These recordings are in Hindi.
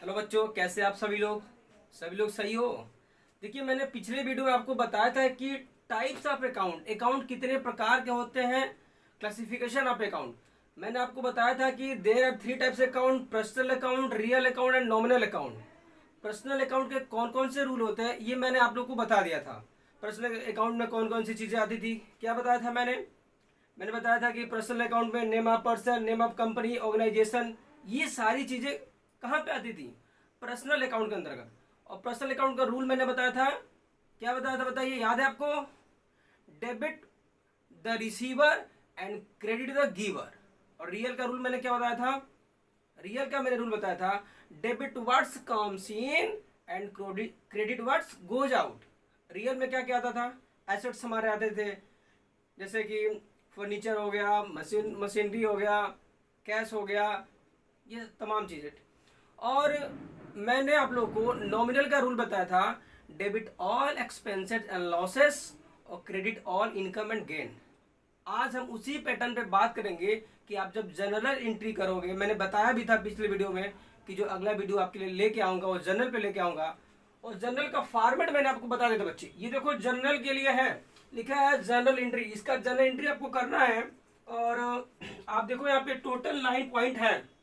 हेलो बच्चों, कैसे आप सभी लोग सही हो। देखिए, मैंने पिछले वीडियो में आपको बताया था कि टाइप्स ऑफ अकाउंट कितने प्रकार के होते हैं, क्लासिफिकेशन ऑफ अकाउंट। मैंने आपको बताया था कि there are three types account: personal account, real account and nominal account. Personal account के कौन कौन से रूल होते हैं ये मैंने आप लोग को बता दिया था। पर्सनल अकाउंट में कौन कौन सी चीजें आती थी, क्या बताया था मैंने बताया था कि पर्सनल अकाउंट में name of person, name of company, organisation, ये सारी चीजें कहाँ पे आती थी, पर्सनल अकाउंट के अंतर्गत। और पर्सनल अकाउंट का रूल मैंने बताया था, क्या बताया था बताइए, याद है आपको? Debit the receiver and credit the giver. और रियल का रूल मैंने क्या बताया था? रियल का मैंने रूल बताया था, debit words comes in and credit words goes out. Real में क्या क्या आता था? एसेट्स हमारे आते थे, जैसे कि फर्नीचर हो गया, मशीनरी हो गया, कैश हो गया, ये तमाम चीज़ें। और मैंने आप लोगों को नॉमिनल का रूल बताया था, debit all expenses and losses और credit all income and gain. आज हम उसी पैटर्न पे बात करेंगे कि आप जब जनरल एंट्री करोगे, मैंने बताया भी था पिछले वीडियो में कि जो अगला वीडियो आपके लिए लेके आऊंगा वो जनरल पे लेके आऊंगा। और जनरल का फॉर्मेट मैंने आपको बता देता बच्चे, ये देखो जनरल के लिए है, लिखा है जनरल एंट्री। इसका जनरल एंट्री आपको करना है। और आप देखो यहाँ पे टोटल 9 पॉइंट है।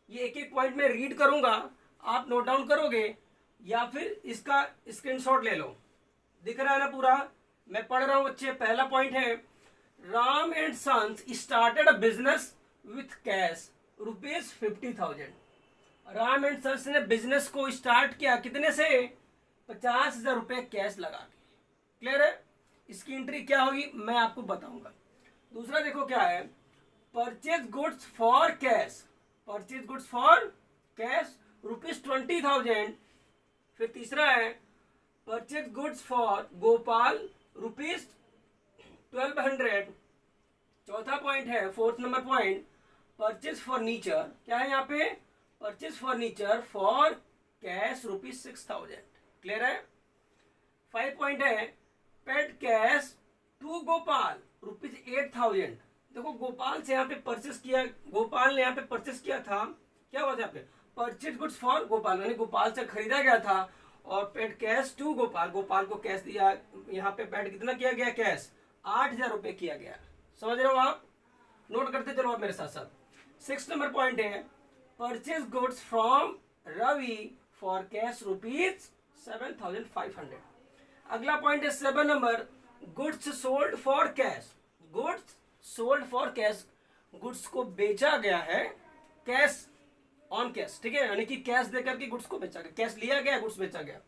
ये एक एक पॉइंट में रीड करूंगा, आप नोट डाउन करोगे या फिर इसका स्क्रीनशॉट ले लो। दिख रहा है ना पूरा? मैं पढ़ रहा हूं बच्चे। पहला पॉइंट है, Ram and sons started a business with cash ₹50,000। Ram and sons ने बिजनेस को स्टार्ट किया कितने से? 50,000 रुपए कैश लगा के। क्लियर है? इसकी एंट्री क्या होगी मैं आपको बताऊंगा। दूसरा देखो क्या है, purchase goods for cash, purchase goods for cash ₹20,000। फिर तीसरा है, परचेज गुड्स फॉर गोपाल ₹1200। चौथा पॉइंट है, fourth number point, purchase furniture. क्या है यहाँ पे? Purchase furniture for cash ₹6,000। Clear है? 5 पॉइंट है, पेड कैश टू गोपाल ₹8,000। देखो, गोपाल से यहाँ पे परचेस किया, गोपाल ने यहाँ पे परचेस किया था। क्या हुआ था यहाँ पे? परचेज गुड्स फॉर गोपाल, यानी गोपाल से खरीदा गया था। और paid cash to Gopal, Gopal को कैश दिया। यहाँ पे पेड कितना किया गया? कैश 8,000 रुपए किया गया। समझ रहे हो आप? नोट करते चलो आप मेरे साथ साथ। 6 नंबर पॉइंट है, purchase goods from Ravi for cash ₹7,500। अगला पॉइंट है 7 number, goods sold for cash. Goods sold for cash, goods को बेचा गया है कैश, ऑन कैश। ठीक है, यानी कि कैश देकर के गुड्स को बेचा गया, कैश लिया गया, गुड्स बेचा गया।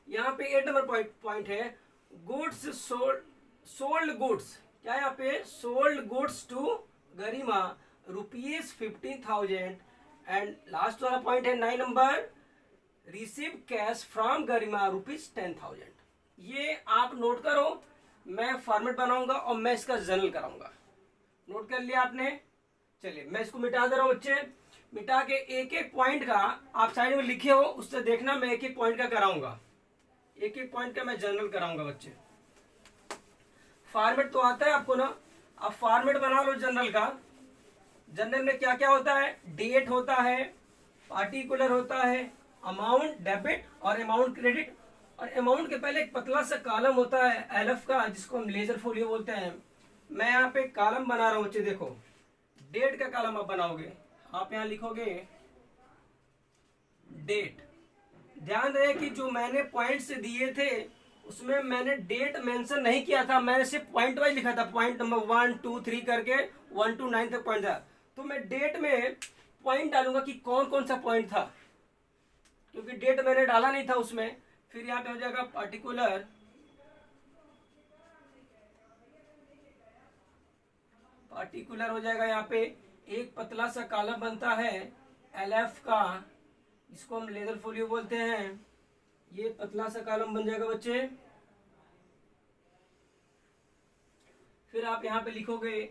यहाँ पे 8 नंबर पॉइंट है, गुड्स सोल्ड गुड्स। क्या यहाँ पे? Sold goods to Garima ₹15,000। And last वाला पॉइंट है 9 number, receive cash from Garima ₹10,000। ये आप नोट करो, मैं फॉर्मेट बनाऊंगा और मैं इसका जनरल कराऊंगा। नोट कर लिया आपने? चलिए मैं इसको मिटा दे रहा हूं बच्चे। मिटा के एक एक पॉइंट का आप साइड में लिखे हो, उससे देखना मैं एक एक पॉइंट का कराऊंगा, एक एक पॉइंट का मैं जनरल कराऊंगा बच्चे। फॉर्मेट तो आता है आपको ना? अब फॉर्मेट बना लो जनरल का। जनरल में क्या क्या होता है? डेट होता है, पार्टिकुलर होता है, अमाउंट डेबिट और अमाउंट क्रेडिट। और अमाउंट के पहले एक पतला सा कॉलम होता है एलएफ का, जिसको हम लेजर फोलियो बोलते हैं। मैं यहाँ पे कॉलम बना रहा हूँ बच्चे, देखो डेट का कॉलम आप बनाओगे, आप यहाँ लिखोगे डेट। ध्यान रहे कि जो मैंने पॉइंट्स दिए थे उसमें मैंने डेट मेंशन नहीं किया था, मैंने सिर्फ पॉइंट वाइज लिखा था, पॉइंट नंबर 1 2 3 करके 1 to 9 तक पॉइंट था। तो मैं डेट में पॉइंट डालूंगा कि कौन कौन सा पॉइंट था, क्योंकि डेट मैंने डाला नहीं था उसमें। फिर यहाँ पे हो जाएगा पार्टिकुलर, पार्टिकुलर हो जाएगा यहाँ पे एक पतला सा कॉलम बनता है एलएफ का, जिसको हम लेजर फोलियो बोलते हैं। ये पतला सा कॉलम बन जाएगा बच्चे। फिर आप यहाँ पे लिखोगे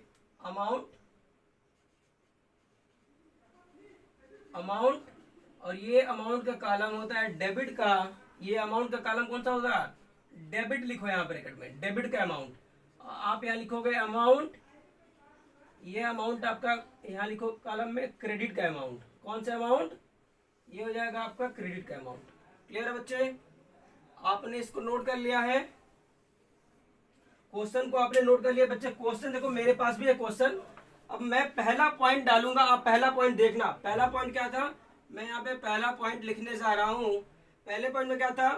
अमाउंट, अमाउंट, और ये अमाउंट का कॉलम होता है डेबिट का। ये अमाउंट का कॉलम कौन सा होगा? डेबिट लिखो यहाँ ब्रैकेट में, डेबिट का अमाउंट। आप यहाँ लिखोगे अमाउंट, ये अमाउंट आपका यहाँ लिखो कॉलम में क्रेडिट का अमाउंट। कौन सा अमाउंट? ये हो जाएगा आपका क्रेडिट का अमाउंट। क्लियर है बच्चे? आपने इसको नोट कर लिया है, क्वेश्चन को आपने नोट कर लिया बच्चे। क्वेश्चन देखो मेरे पास भी है क्वेश्चन। अब मैं पहला पॉइंट डालूंगा, आप पहला पॉइंट देखना। पहला पॉइंट क्या था, मैं यहाँ पे पहला पॉइंट लिखने जा रहा हूं। पहले पॉइंट में क्या था,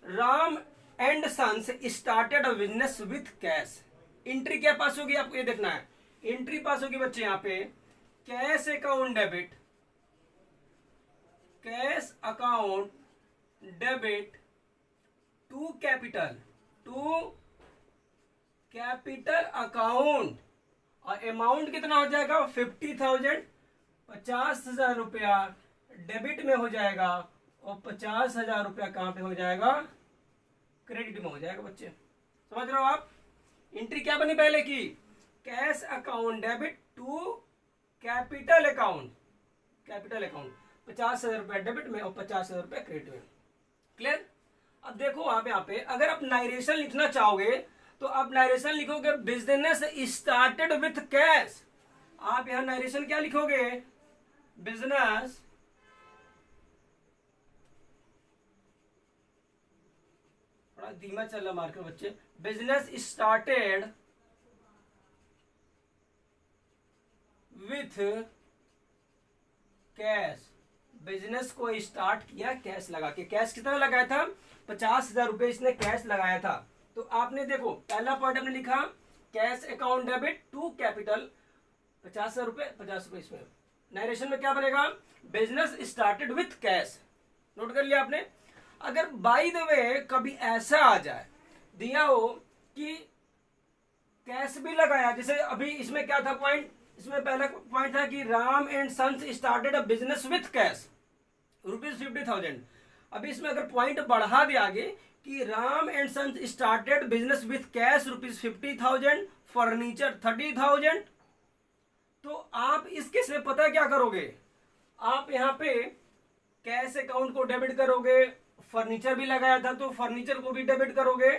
Ram and sons started a business with cash. Entry क्या पास होगी, आपको ये देखना है। एंट्री पास होगी बच्चे यहाँ पे, cash account debit, cash account debit to capital, to capital account. और अमाउंट कितना हो जाएगा, 50,000, 50,000 रुपया डेबिट में हो जाएगा और 50,000 रुपया कहां पे हो जाएगा, क्रेडिट में हो जाएगा बच्चे। समझ रहे हो आप? एंट्री क्या बनी पहले की, cash account debit to capital account, capital account 50,000 रुपया डेबिट में और 50,000 रुपया क्रेडिट में। क्लियर? अब देखो आप यहाँ पे अगर आप नाइरेशन लिखना चाहोगे तो आप नाइरेशन लिखोगे बिजनेस स्टार्टेड विथ कैश। आप यहां नाइरेशन क्या लिखोगे, बिजनेस थोड़ा धीमा चल रहा मार्कर बच्चे, business started with cash. Business को स्टार्ट किया कैश लगा के। कैश कितना लगाया था, 50,000 रुपए इसने कैश लगाया था। तो आपने देखो पहला पॉइंट हमने लिखा cash account debit to capital, 50,000 रुपए, 50 रुपए इसमें। नरेशन में क्या बनेगा, business started with cash. Note कर लिया आपने? अगर बाय द वे कभी ऐसा आ जाए दिया हो कि कैश भी लगाया, जैसे अभी इसमें क्या था पॉइंट, इसमें पहला पॉइंट था कि Ram and sons started a business with cash ₹50,000। अभी इसमें अगर पॉइंट बढ़ा दिया आगे कि Ram and sons started business with cash ₹50,000, furniture 30,000, तो आप इस केस में पता क्या करोगे, आप यहाँ पे कैश अकाउंट को डेबिट करोगे, फर्नीचर भी लगाया था तो फर्नीचर को भी डेबिट करोगे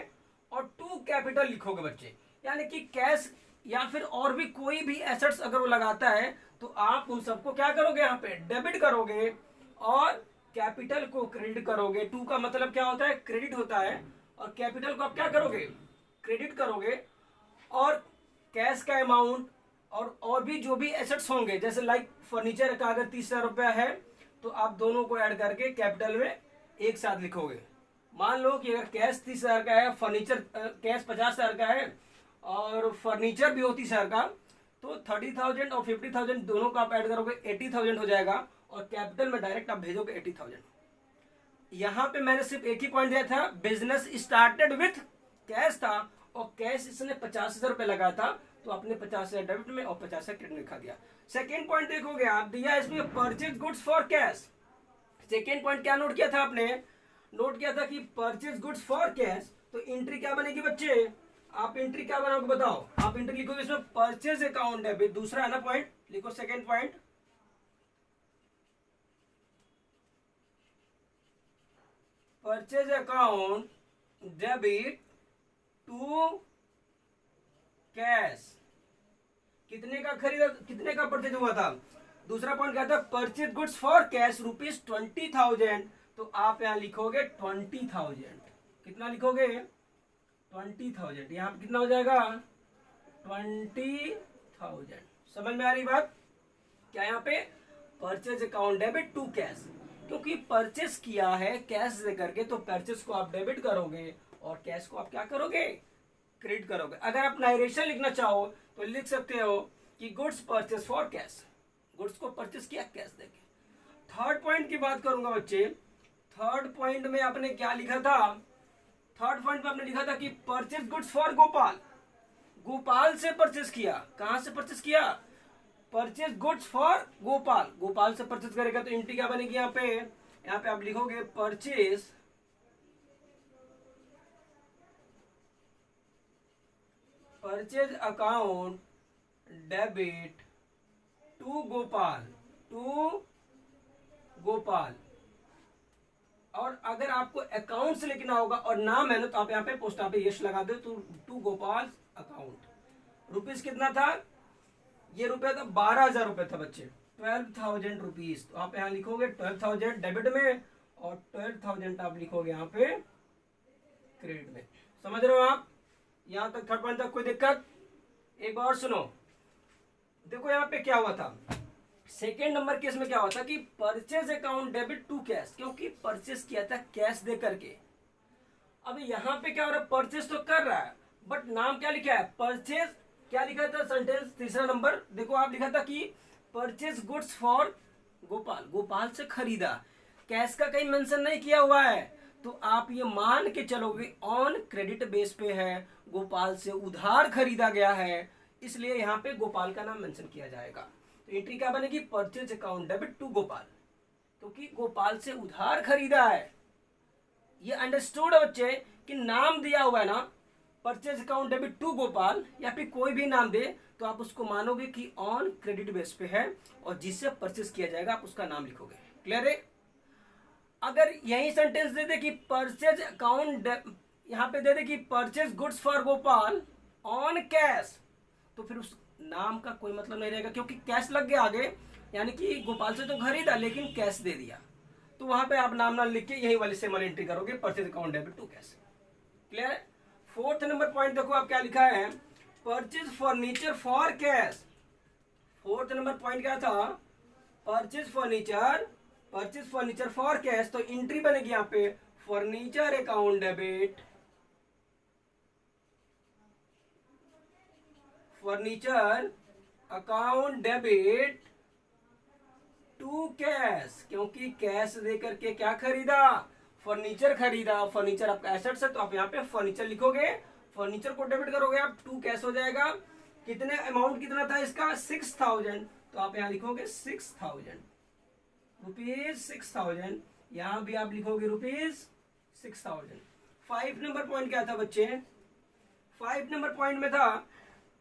और टू कैपिटल लिखोगे बच्चे। यानी कि कैश या फिर और भी कोई भी एसेट्स अगर वो लगाता है तो आप उन सबको क्या करोगे, यहाँ पे डेबिट करोगे और कैपिटल को क्रेडिट करोगे। टू का मतलब क्या होता है, क्रेडिट होता है, और कैपिटल को आप क्या करोगे, क्रेडिट करोगे। और कैश का अमाउंट और भी जो भी एसेट्स होंगे, जैसे लाइक फर्नीचर का अगर 30,000 रुपया है तो आप दोनों को ऐड करके कैपिटल में एक साथ लिखोगे। मान लो कि अगर कैश 30,000 का है, फर्नीचर कैश 50,000 का है और फर्नीचर भी हो 30,000 का, तो 30,000 और 50,000 दोनों का आप ऐड करोगे 80,000 हो जाएगा और कैपिटल में डायरेक्ट आप भेजोगे 80,000। यहां पे मैंने सिर्फ एक ही पॉइंट दिया था, बिजनेस स्टार्टेड विथ कैश था और कैश इसने 50,000 रुपए लगाया था तो आपने 50,000 डेबिट में और 50,000 क्रेडिट में लिखा दिया। सेकेंड पॉइंट देखोगे आप, दिया इसमें purchase goods for cash. Second point क्या नोट किया था आपने, नोट किया था कि परचेज गुड्स फॉर कैश। तो एंट्री क्या बनेगी बच्चे, आप एंट्री क्या बनाओगे बताओ, आप एंट्री लिखोगे इसमें परचेज अकाउंट डेबिट, दूसरा है ना पॉइंट, लिखो second point, purchase account debit to cash. कितने का खरीदा, कितने का परचेज हुआ था। दूसरा पॉइंट क्या था, परचेज गुड्स फॉर कैश ₹20,000, तो आप यहां लिखोगे 20,000। कितना लिखोगे, 20,000। यहां पर कितना हो जाएगा, 20,000। समझ में आ रही बात? क्या यहाँ पे purchase account debit to cash, क्योंकि परचेज किया है कैश दे करके तो परचेज को आप डेबिट करोगे और कैश को आप क्या करोगे, क्रेडिट करोगे। अगर आप नाइरेशन लिखना चाहो तो लिख सकते हो कि goods purchase for cash, goods को परचेज किया कैश देके। थर्ड पॉइंट की बात करूंगा बच्चे। थर्ड पॉइंट में आपने क्या लिखा था, थर्ड पॉइंट में आपने लिखा था कि purchase goods for Gopal, Gopal से परचेज किया। कहां से परचेज किया, purchase goods for Gopal, Gopal से परचेज करेगा तो एंट्री क्या बनेगी यहाँ पे, यहाँ पे आप लिखोगे purchase purchase account debit to Gopal, to Gopal. और अगर आपको अकाउंट से लिखना होगा और नाम है ना तो आप यहाँ पे पोस्ट ऑफिस यश लगा दो, तो टू गोपाल अकाउंट। रुपीज कितना था, ये रुपया था 12,000 रुपये था बच्चे, 12,000 रुपीज। तो आप यहाँ लिखोगे 12,000 डेबिट में और 12,000 आप लिखोगे यहाँ पे क्रेडिट में। समझ रहे हो आप? यहाँ तक थर्ड पॉइंट तक कोई दिक्कत? एक बार और सुनो, देखो यहाँ पे क्या हुआ था। सेकेंड नंबर केस में क्या हुआ था कि purchase account debit to cash, क्योंकि परचेज किया था कैश दे करके। अब यहाँ पे क्या हो रहा है, परचेज तो कर रहा है बट नाम क्या लिखा है, परचेज। क्या लिखा था सेंटेंस तीसरा नंबर, देखो आप लिखा था कि purchase goods for Gopal, Gopal से खरीदा, कैश का कहीं मेंशन नहीं किया हुआ है। तो आप ये मान के चलोगे ऑन क्रेडिट बेस पे है, गोपाल से उधार खरीदा गया है, इसलिए यहाँ पे गोपाल का नाम मेंशन किया जाएगा। तो एंट्री क्या बनेगी, purchase account debit to Gopal, क्योंकि गोपाल से उधार खरीदा है। ये अंडरस्टूड है बच्चे कि नाम दिया हुआ है ना, purchase account debit to Gopal, या फिर कोई भी नाम दे तो आप उसको मानोगे कि ऑन क्रेडिट बेस पे है और जिससे परचेज किया जाएगा आप उसका नाम लिखोगे। क्लियर है? अगर यही सेंटेंस दे दे कि परचेज अकाउंट, यहाँ पे दे दे कि purchase goods for Gopal on cash, तो फिर उस नाम का कोई मतलब नहीं रहेगा, क्योंकि कैश लग गया आगे, यानी कि गोपाल से तो खरीदा लेकिन कैश दे दिया। तो वहां पे आप नाम ना लिख के यही वाली सेम वाली एंट्री करोगे, purchase account debit to cash. Clear है? फोर्थ नंबर पॉइंट देखो आप क्या लिखा है, purchase furniture for cash. Fourth number point क्या था, परचेज फर्नीचर फॉर कैश। तो एंट्री बनेगी यहाँ पे furniture account debit, furniture account debit to cash, क्योंकि कैश दे करके क्या खरीदा, फर्नीचर खरीदा। फर्नीचर आपका एसेट्स है तो आप यहाँ पे फर्नीचर लिखोगे, फर्नीचर को डेबिट करोगे आप, टू कैश हो जाएगा। कितने अमाउंट कितना था इसका, 6,000, तो आप यहाँ लिखोगे 6,000 रुपीज, 6,000। यहाँ भी आप लिखोगे रुपीज 6,000। 5 नंबर पॉइंट क्या था बच्चे, 5 नंबर पॉइंट में था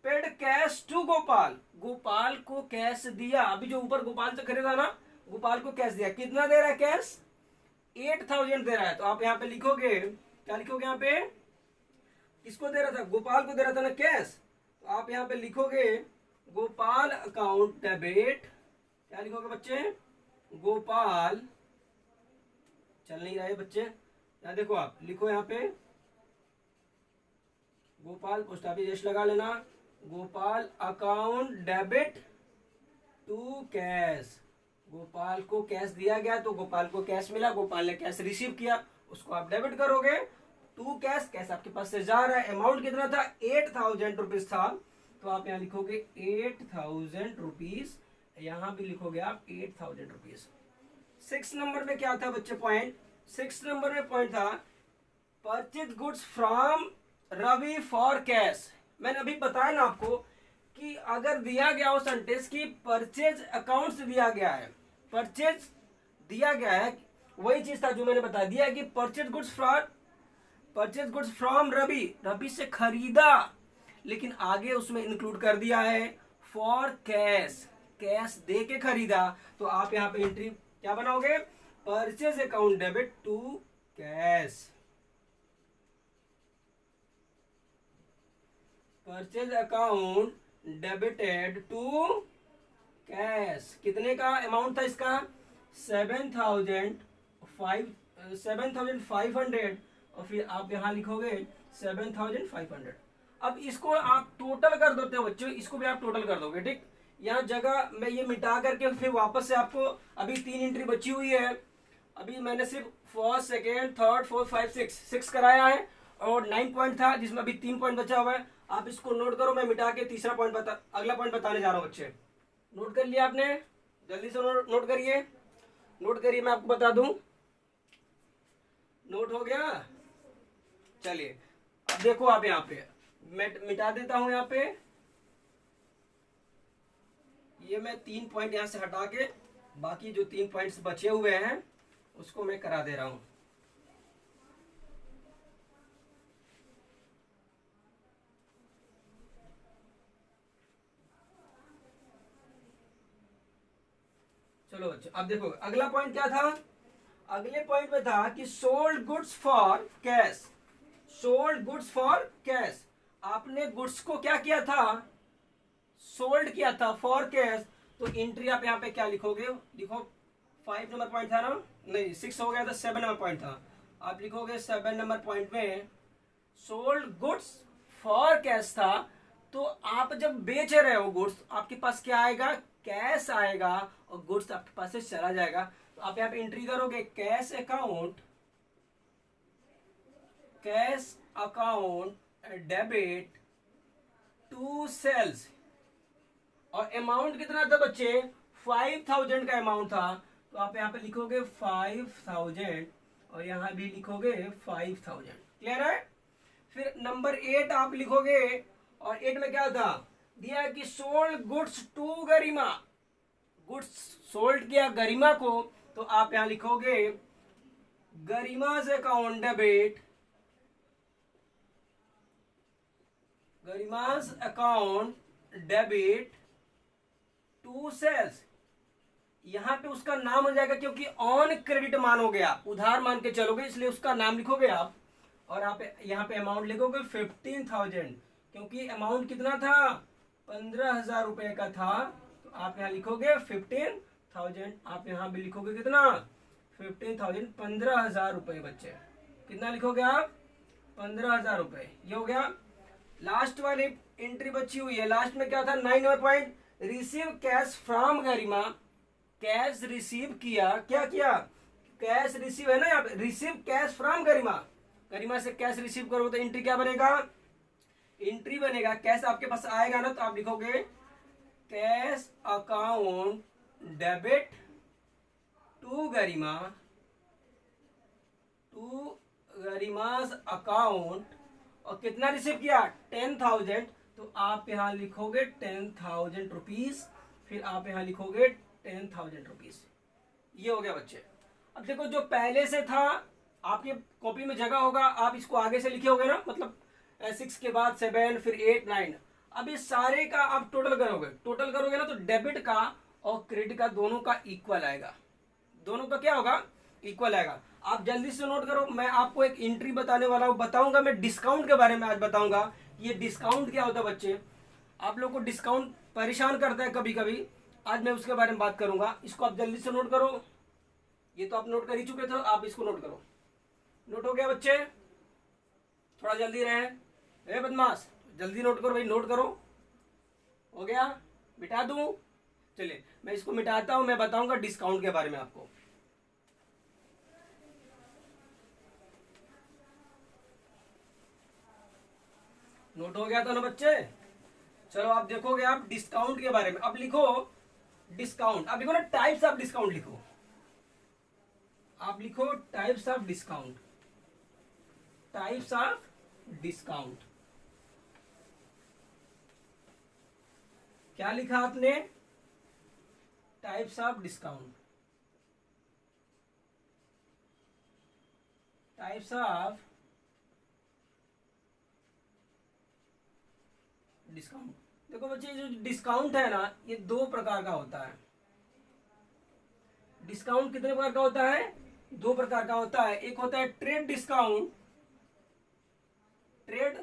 paid cash to Gopal, Gopal को कैश दिया। अभी जो ऊपर गोपाल से खरीदा ना, गोपाल को कैश दिया। कितना दे रहा है कैश, 8,000 दे रहा है। तो आप यहाँ पे लिखोगे, क्या लिखोगे यहाँ पे, किसको दे रहा था, गोपाल को दे रहा था ना कैश। तो आप यहाँ पे लिखोगे गोपाल अकाउंट डेबिट, क्या लिखोगे बच्चे, गोपाल, चल नहीं रहा है बच्चे, यहाँ देखो आप लिखो यहाँ पे गोपाल, पोस्ट ऑफिस एस लगा लेना, Gopal account debit to cash. Gopal को कैश दिया गया तो गोपाल को कैश मिला, गोपाल ने कैश रिसीव किया, उसको आप डेबिट करोगे टू कैश। कैश आपके पास से जा रहा है, अमाउंट कितना था, 8,000 रुपीज था। तो आप यहाँ लिखोगे 8,000 रुपीज, यहाँ भी लिखोगे आप 8,000 रुपीज। 6 नंबर में क्या था बच्चे पॉइंट, 6 नंबर में पॉइंट था purchase goods from Ravi for cash. मैंने अभी बताया ना आपको कि अगर दिया गया हो सेंटेंस की परचेज अकाउंट से दिया गया है, परचेज दिया गया है, वही चीज था जो मैंने बता दिया कि purchase goods from Ravi, Ravi से खरीदा, लेकिन आगे उसमें इंक्लूड कर दिया है फॉर कैश, कैश दे के खरीदा। तो आप यहाँ पे एंट्री क्या बनाओगे, purchase account debit to cash, purchase account debited to cash. कितने का अमाउंट था इसका, 7,500, और फिर आप यहाँ लिखोगे 7,500। अब इसको आप टोटल कर देते हो बच्चों, इसको भी आप टोटल कर दोगे, ठीक। यहाँ जगह मैं ये मिटा करके फिर वापस से आपको, अभी 3 एंट्री बची हुई है, अभी मैंने सिर्फ फर्स्ट, सेकेंड, थर्ड, फोर्थ, 5, 6 कराया है और 9 पॉइंट था जिसमें अभी 3 पॉइंट बचा हुआ है। आप इसको नोट करो, मैं मिटा के तीसरा पॉइंट अगला पॉइंट बताने जा रहा हूँ बच्चे। नोट कर लिया आपने, जल्दी से नोट करिए, नोट करिए, मैं आपको बता दूं। नोट हो गया, चलिए अब देखो आप यहाँ पे मैं मिटा देता हूं। यहाँ पे ये मैं 3 पॉइंट यहाँ से हटा के बाकी जो 3 पॉइंट्स बचे हुए हैं उसको मैं करा दे रहा हूं। चलो बच्चे अब देखो अगला पॉइंट क्या था, अगले पॉइंट में था कि sold goods for cash, sold goods for cash. आपने गुड्स को क्या किया था, सोल्ड किया था फॉर कैश, तो एंट्री आप यहाँ पे क्या लिखोगे, लिखो 5 नंबर पॉइंट था ना, नहीं 6 हो गया था, 7 नंबर पॉइंट था, आप लिखोगे 7 नंबर पॉइंट में सोल्ड गुड्स फॉर कैश था। तो आप जब बेच रहे हो गुड्स, आपके पास क्या आएगा, कैश आएगा, और गुड्स आपके पास से चला जाएगा। तो आप यहाँ पे एंट्री करोगे cash account, cash account debit to sales, और अमाउंट कितना था बच्चे, 5000 का अमाउंट था। तो आप यहाँ पे लिखोगे 5000 और यहाँ भी लिखोगे 5000। क्लियर है। फिर नंबर 8 आप लिखोगे, और 8 में क्या था दिया है कि sold goods to Garima, goods sold किया गरिमा को। तो आप यहाँ लिखोगे Garima's account debit, Garima's account debit to sales. यहां पे उसका नाम हो जाएगा, क्योंकि ऑन क्रेडिट मानोगे आप, उधार मान के चलोगे, इसलिए उसका नाम लिखोगे आप। और आप यहाँ पे अमाउंट लिखोगे 15,000, क्योंकि अमाउंट कितना था, 15,000 रुपए का था। तो आप यहाँ लिखोगे 15,000, आप यहाँ भी लिखोगे कितना, 15,000, 15,000 रुपए बच्चे, कितना लिखोगे आप, 15,000 रुपए। ये हो गया। लास्ट वाली एंट्री बची हुई है, लास्ट में क्या था, 9 number point, receive cash from Garima, cash receive किया, क्या किया, कैश रिसीव है ना, यहाँ पे रिसीव कैश फ्रॉम गरिमा, गरिमा से कैश रिसीव करो तो एंट्री क्या बनेगा, एंट्री बनेगा कैश आपके पास आएगा ना, तो आप लिखोगे cash account debit to Garima, to Garima's account, और कितना रिसीव किया, 10,000। तो आप यहाँ लिखोगे 10,000 रुपीज, फिर आप यहाँ लिखोगे 10,000 रुपीज। ये हो गया बच्चे। अब देखो जो पहले से था, आपके कॉपी में जगह होगा, आप इसको आगे से लिखे होगे ना, मतलब 6 के बाद 7, फिर 8, 9। अब इस सारे का आप टोटल करोगे, टोटल करोगे ना, तो डेबिट का और क्रेडिट का दोनों का इक्वल आएगा, दोनों का क्या होगा, इक्वल आएगा। आप जल्दी से नोट करो, मैं आपको एक एंट्री बताने वाला हूं, बताऊंगा मैं डिस्काउंट के बारे में, आज बताऊंगा ये डिस्काउंट क्या होता है बच्चे। आप लोग को डिस्काउंट परेशान करता है कभी कभी, आज मैं उसके बारे में बात करूंगा। इसको आप जल्दी से नोट करो, ये तो आप नोट कर ही चुके थे, आप इसको नोट करो। नोट हो गया बच्चे, थोड़ा जल्दी रहे, बदमाश जल्दी नोट करो भाई, नोट करो। हो गया, मिटा दूं, चलिए मैं इसको मिटाता हूं, मैं बताऊंगा डिस्काउंट के बारे में आपको। नोट हो गया था ना बच्चे, चलो आप देखोगे आप डिस्काउंट के बारे में। अब लिखो डिस्काउंट, अब लिखो ना टाइप्स ऑफ डिस्काउंट, लिखो आप लिखो types of discount, types of discount. क्या लिखा आपने, types of discount, types of discount. देखो बच्चे जो डिस्काउंट है ना, ये 2 प्रकार का होता है। डिस्काउंट कितने प्रकार का होता है, 2 प्रकार का होता है। एक होता है ट्रेड डिस्काउंट, ट्रेड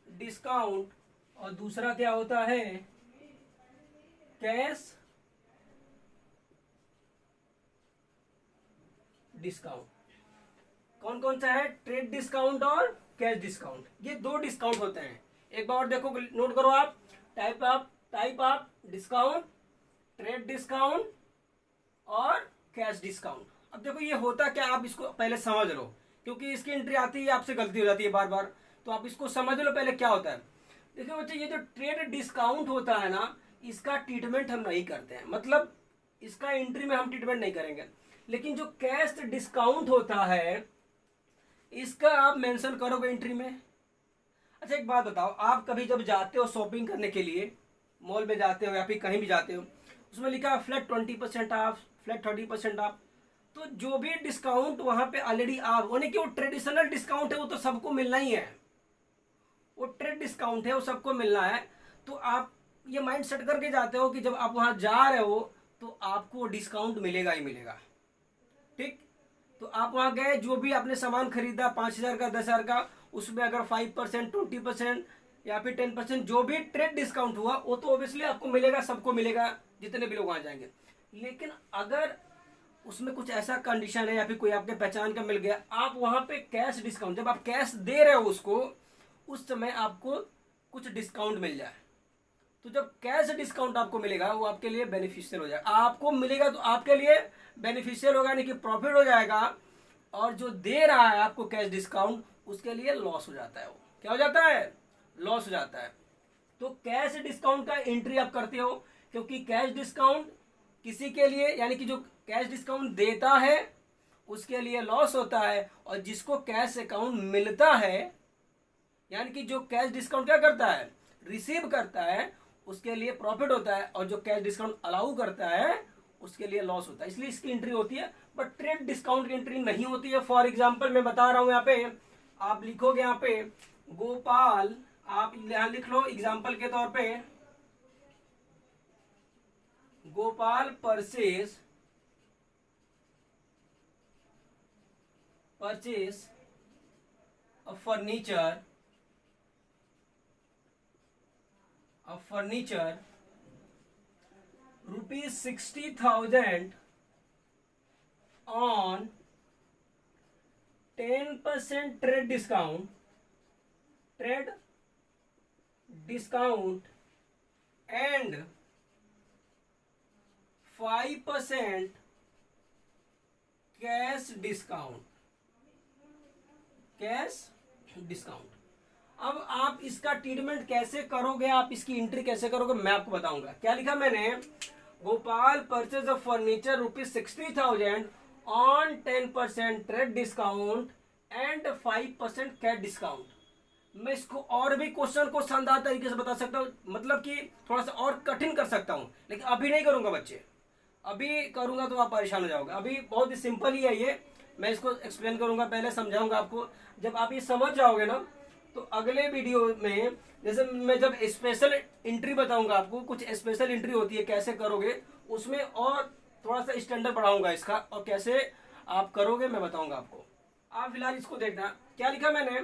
डिस्काउंट, और दूसरा क्या होता है, कैश डिस्काउंट। कौन कौन सा है, ट्रेड डिस्काउंट और कैश डिस्काउंट, ये 2 डिस्काउंट होते हैं। एक बार और देखो, नोट करो आप, type of discount, trade discount और कैश डिस्काउंट। अब देखो ये होता क्या, आप इसको पहले समझ लो, क्योंकि इसकी एंट्री आती है आपसे गलती हो जाती है बार बार, तो आप इसको समझ लो पहले क्या होता है। देखो बच्चे, ये जो ट्रेड डिस्काउंट होता है ना, इसका ट्रीटमेंट हम नहीं करते हैं, मतलब इसका एंट्री में हम ट्रीटमेंट नहीं करेंगे। लेकिन जो कैश डिस्काउंट होता है, इसका आप मेंशन करोगे एंट्री में। अच्छा एक बात बताओ, आप कभी जब जाते हो शॉपिंग करने के लिए, मॉल में जाते हो या फिर कहीं भी जाते हो, उसमें लिखा है फ्लैट 20% ऑफ, फ्लैट 30% ऑफ, तो जो भी डिस्काउंट वहां पे ऑलरेडी ऑफ, यानी कि वो ट्रेडिशनल डिस्काउंट है, वो तो सबको मिलना ही है, वो ट्रेड डिस्काउंट है, वो सबको मिलना है। तो आप ये माइंड सेट करके जाते हो कि जब आप वहां जा रहे हो तो आपको डिस्काउंट मिलेगा ही मिलेगा, ठीक। तो आप वहां गए, जो भी आपने सामान खरीदा 5,000 का, 10,000 का, उसमें अगर 5%, 20% या फिर 10% जो भी ट्रेड डिस्काउंट हुआ वो तो ऑब्वियसली आपको मिलेगा, सबको मिलेगा जितने भी लोग वहां जाएंगे। लेकिन अगर उसमें कुछ ऐसा कंडीशन है या फिर कोई आपके पहचान का मिल गया, आप वहां पे कैश डिस्काउंट, जब आप कैश दे रहे हो उसको, उस समय आपको कुछ डिस्काउंट मिल जाए, तो जब कैश डिस्काउंट आपको मिलेगा वो आपके लिए बेनिफिशियल हो जाएगा। आपको मिलेगा तो आपके लिए बेनिफिशियल होगा, यानी कि प्रॉफिट हो जाएगा, और जो दे रहा है आपको कैश डिस्काउंट उसके लिए लॉस हो जाता है। वो क्या हो जाता है? लॉस हो जाता है। तो कैश डिस्काउंट का एंट्री आप करते हो, क्योंकि कैश डिस्काउंट किसी के लिए, यानी कि जो कैश डिस्काउंट देता है उसके लिए लॉस होता है, और जिसको कैश अकाउंट मिलता है, यानी कि जो कैश डिस्काउंट क्या करता है, रिसीव करता है, उसके लिए प्रॉफिट होता है, और जो कैश डिस्काउंट अलाउ करता है उसके लिए लॉस होता है। इसलिए इसकी एंट्री होती है, बट ट्रेड डिस्काउंट की एंट्री नहीं होती है। फॉर एग्जांपल मैं बता रहा हूं, यहाँ पे आप लिखोगे, यहाँ पे गोपाल, आप यहां लिख लो एग्जांपल के तौर पे, Gopal purchase a furniture rupees 60,000 on 10% trade discount and 5% cash discount. अब आप इसका ट्रीटमेंट कैसे करोगे, आप इसकी एंट्री कैसे करोगे, मैं आपको बताऊंगा। क्या लिखा मैंने? Gopal purchase of furniture rupees 60,000 on 10% trade discount and 5% cash discount. मैं इसको और भी क्वेश्चन को शानदार तरीके से बता सकता हूँ, मतलब कि थोड़ा सा और कठिन कर सकता हूँ, लेकिन अभी नहीं करूंगा बच्चे। अभी करूंगा तो आप परेशान हो जाओगे। अभी बहुत ही सिंपल ही है ये, मैं इसको एक्सप्लेन करूंगा, पहले समझाऊंगा आपको। जब आप ये समझ जाओगे ना, तो अगले वीडियो में, जैसे मैं जब स्पेशल एंट्री बताऊंगा आपको, कुछ स्पेशल एंट्री होती है कैसे करोगे, उसमें और थोड़ा सा स्टैंडर्ड बढ़ाऊंगा इसका, और कैसे आप करोगे मैं बताऊंगा आपको। आप फिलहाल इसको देखना। क्या लिखा मैंने?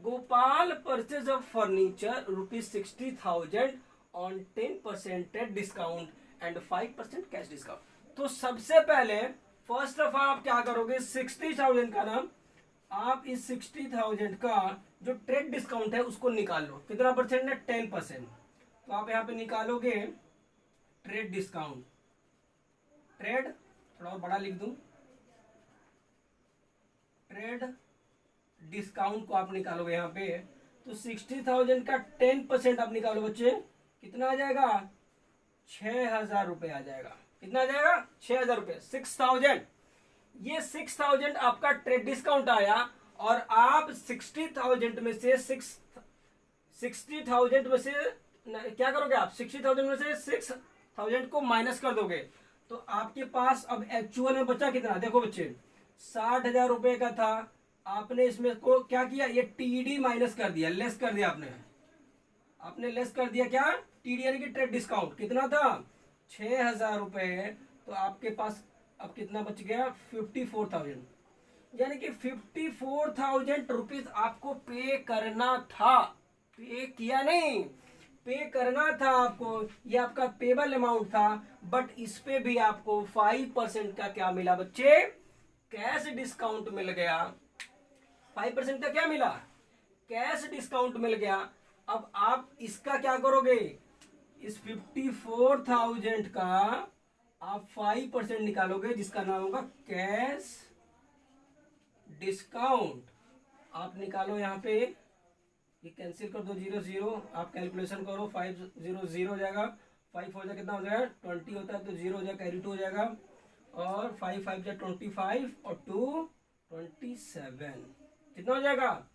Gopal purchase of furniture rupees 60,000 on 10% trade discount and 5% cash discount. तो सबसे पहले फर्स्ट ऑफ ऑल आप क्या करोगे, 60,000 का ना, आप इस 60,000 का जो ट्रेड डिस्काउंट है उसको निकाल लो। कितना परसेंट है? 10%। तो आप यहाँ पे निकालोगे ट्रेड डिस्काउंट, ट्रेड थोड़ा और बड़ा लिख दूं, ट्रेड डिस्काउंट को आप निकालोगे यहाँ पे। तो 60,000 का 10% आप निकालो बच्चे, कितना आ जाएगा? 6,000 रुपए आ जाएगा। कितना आ जाएगा? 6,000 रुपए। 6,000, ये 6,000 आपका ट्रेड डिस्काउंट आया, और आप 60,000 में से 60,000 में से क्या करोगे आप? 60,000 में से 6,000 को माइनस कर दोगे, तो आपके पास अब एक्चुअल में बचा कितना? देखो बच्चे, 60,000 रुपए का था, आपने इसमें को क्या किया, ये टीडी माइनस कर दिया, लेस कर दिया आपने लेस कर दिया। क्या? टीडी यानी कि ट्रेड डिस्काउंट। कितना था? 6,000 रुपए। तो आपके पास अब कितना बच गया? 54,000, यानी कि 54,000 रुपीज आपको पे करना था। पे किया नहीं, पे करना था आपको, ये आपका पेबल अमाउंट था। बट इस पे भी आपको 5% का क्या मिला बच्चे? कैश डिस्काउंट मिल गया। 5% का क्या मिला? कैश डिस्काउंट मिल गया। अब आप इसका क्या करोगे? इस 54,000 का आप 5% निकालोगे, जिसका नाम होगा कैश डिस्काउंट। आप निकालो यहाँ पे, ये कैंसिल कर दो, 0 0, आप कैलकुलेशन करो, 5 0 0 हो जाएगा, 5 हो जाएगा, कितना हो जाएगा? 20 होता है तो 0 हो जाएगा, कैरी 2 हो जाएगा, और 5 5 जा 25 और 2 27। कितना हो जाएगा?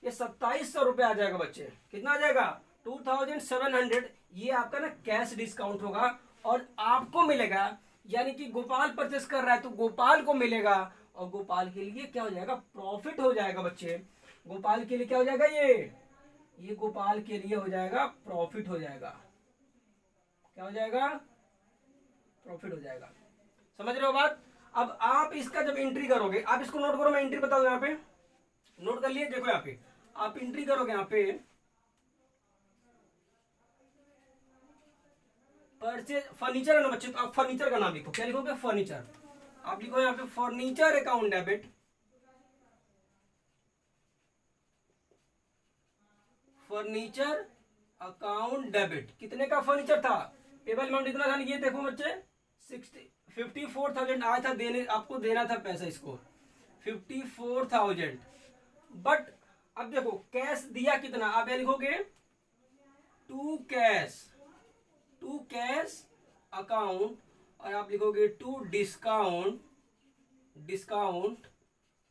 ये 2,700 रुपए आ जाएगा बच्चे। कितना आ जाएगा? 2,700। ये आपका ना कैश डिस्काउंट होगा, और आपको मिलेगा, यानी कि गोपाल परचेस कर रहा है तो गोपाल को मिलेगा, और गोपाल के लिए क्या हो जाएगा? प्रॉफिट हो जाएगा बच्चे। गोपाल के लिए क्या हो जाएगा? ये गोपाल के लिए हो जाएगा प्रॉफिट हो जाएगा। क्या हो जाएगा? प्रॉफिट हो जाएगा। समझ रहे हो बात? अब आप इसका जब एंट्री करोगे, आप इसको नोट करो, मैं एंट्री बताऊं यहाँ पे, नोट कर लिए। देखो यहाँ पे आप एंट्री करोगे, यहाँ पे परचेज फर्नीचर है ना बच्चे, तो आप फर्नीचर का नाम लिखो। क्या लिखोगे? फर्नीचर। आप लिखो यहाँ पे furniture account debit, furniture account debit. कितने का फर्नीचर था? पेबल अमाउंट इतना था, ये देखो बच्चे 54,000 आया था देने, आपको देना था पैसा इसको 54,000। बट अब देखो कैश दिया कितना, आप ये लिखोगे टू कैश अकाउंट, और आप लिखोगे टू डिस्काउंट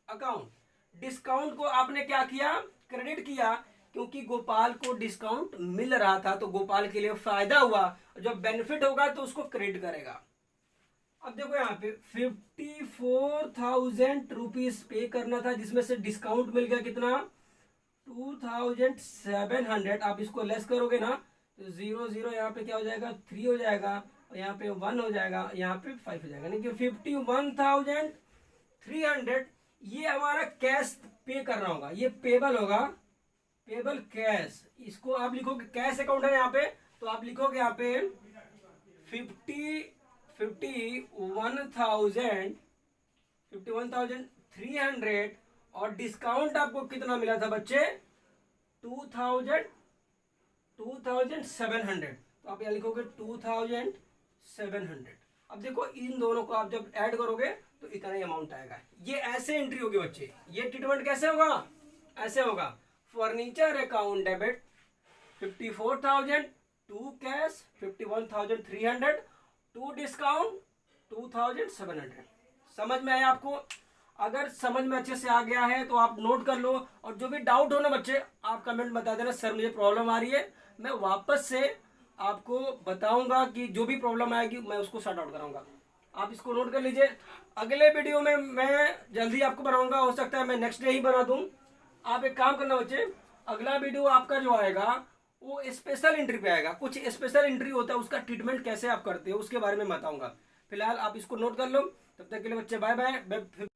अकाउंट। डिस्काउंट को आपने क्या किया? क्रेडिट किया, क्योंकि गोपाल को डिस्काउंट मिल रहा था तो गोपाल के लिए फायदा हुआ, जब बेनिफिट होगा तो उसको क्रेडिट करेगा। अब देखो यहाँ पे 54,000 रुपीज पे करना था, जिसमें से डिस्काउंट मिल गया कितना? 2,700। आप इसको लेस करोगे ना तो 0 यहाँ पे क्या हो जाएगा? 3 हो जाएगा, और यहाँ पे 1 हो जाएगा, यहाँ पे 5 हो जाएगा, यानी कि 51,300 ये हमारा कैश पे करना होगा, ये पेबल होगा, पेबल कैश। इसको आप लिखोगे, कैश अकाउंट है यहाँ पे, तो आप लिखोगे यहाँ पे 51,300, और डिस्काउंट आपको कितना मिला था बच्चे? 2,700। तो आप यहाँ लिखोगे 2,700। अब देखो इन दोनों को आप जब ऐड करोगे तो इतना ही अमाउंट आएगा। ये ऐसे एंट्री होगी बच्चे। ये ट्रीटमेंट कैसे होगा? ऐसे होगा, furniture account debit 54,000, to cash 51,300, to discount 2,700। समझ में आया आपको? अगर समझ में अच्छे से आ गया है तो आप नोट कर लो, और जो भी डाउट हो ना बच्चे आप कमेंट बता देना, सर मुझे प्रॉब्लम आ रही है, मैं वापस से आपको बताऊंगा कि जो भी प्रॉब्लम आएगी मैं उसको सॉर्ट आउट कराऊंगा। आप इसको नोट कर लीजिए। अगले वीडियो में मैं जल्दी आपको बनाऊंगा, हो सकता है मैं नेक्स्ट डे ही बना दूं। आप एक काम करना बच्चे, अगला वीडियो आपका जो आएगा वो स्पेशल एंट्री पे आएगा। कुछ स्पेशल एंट्री होता है, उसका ट्रीटमेंट कैसे आप करते हो उसके बारे में बताऊंगा। फिलहाल आप इसको नोट कर लो। तब तक के लिए बच्चे बाय बाय।